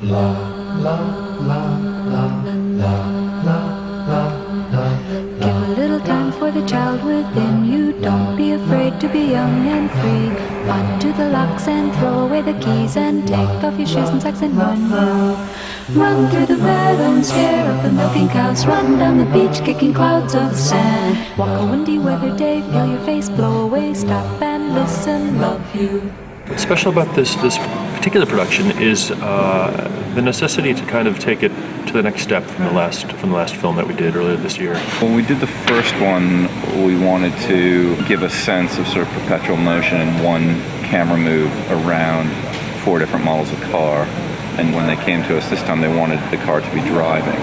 la la la la la la la la. Give a little time for the child within you. Don't be afraid to be young and free. Undo the locks and throw away the keys, and take off your shoes and socks in one move. Run through the meadows, scare up the milking cows. Run down the beach, kicking clouds of sand. Walk a windy weather day, feel your face blow away. Stop and listen, love you. What's special about this particular production is the necessity to kind of take it to the next step from the last film that we did earlier this year. When we did the first one, we wanted to give a sense of sort of perpetual motion in one camera move around 4 different models of car. And when they came to us this time, they wanted the car to be driving,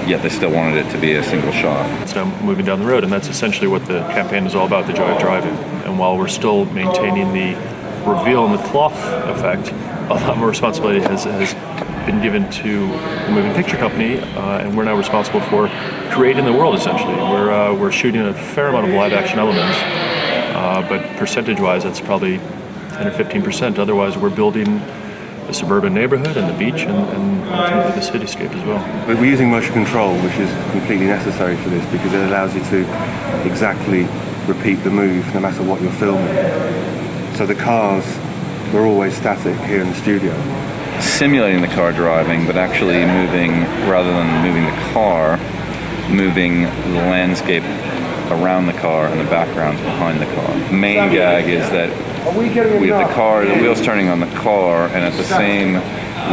yet they still wanted it to be a single shot. It's now moving down the road, and that's essentially what the campaign is all about, the joy of driving. And while we're still maintaining the reveal and the cloth effect, a lot more responsibility has been given to the moving picture company, and we're now responsible for creating the world, essentially. We're shooting a fair amount of live action elements, but percentage-wise, that's probably 10 or 15%. Otherwise, we're building the suburban neighborhood and the beach and ultimately the cityscape as well. We're using motion control, which is completely necessary for this because it allows you to exactly repeat the move no matter what you're filming. So the cars were always static here in the studio. Simulating the car driving, but actually moving, rather than moving the car, moving the landscape around the car and the backgrounds behind the car. The main gag is that we have the wheels turning on the car, and at the same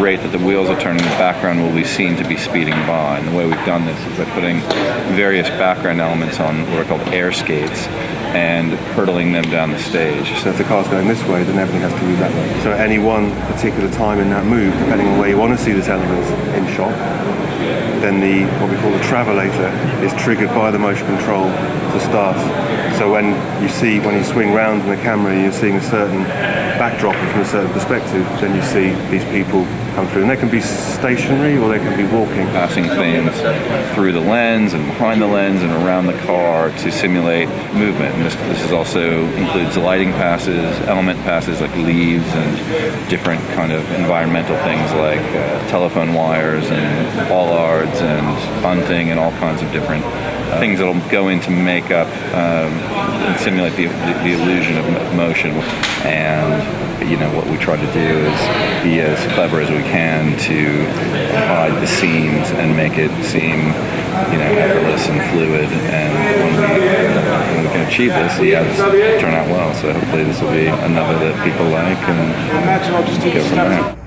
rate that the wheels are turning, the background will be seen to be speeding by. And the way we've done this is by putting various background elements on what are called air skates and hurtling them down the stage. So if the car's going this way, then everything has to move that way. So at any one particular time in that move, depending on where you want to see this element in shot, then what we call the travelator is triggered by the motion control to start. So when you swing round in the camera and you're seeing a certain backdrop from a certain perspective, then you see these people come through. And they can be stationary or they can be walking. Passing things through the lens and behind the lens and around the car to simulate movement. And this is also includes lighting passes, element passes like leaves and different kind of environmental things like telephone wires and bollards and bunting and all kinds of different things that'll go in to make up and simulate the illusion of motion. And what we try to do is be as clever as we can to hide the seams and make it seem effortless and fluid. And when we can achieve this, the ads turn out well. So hopefully this will be another that people like, and go from there.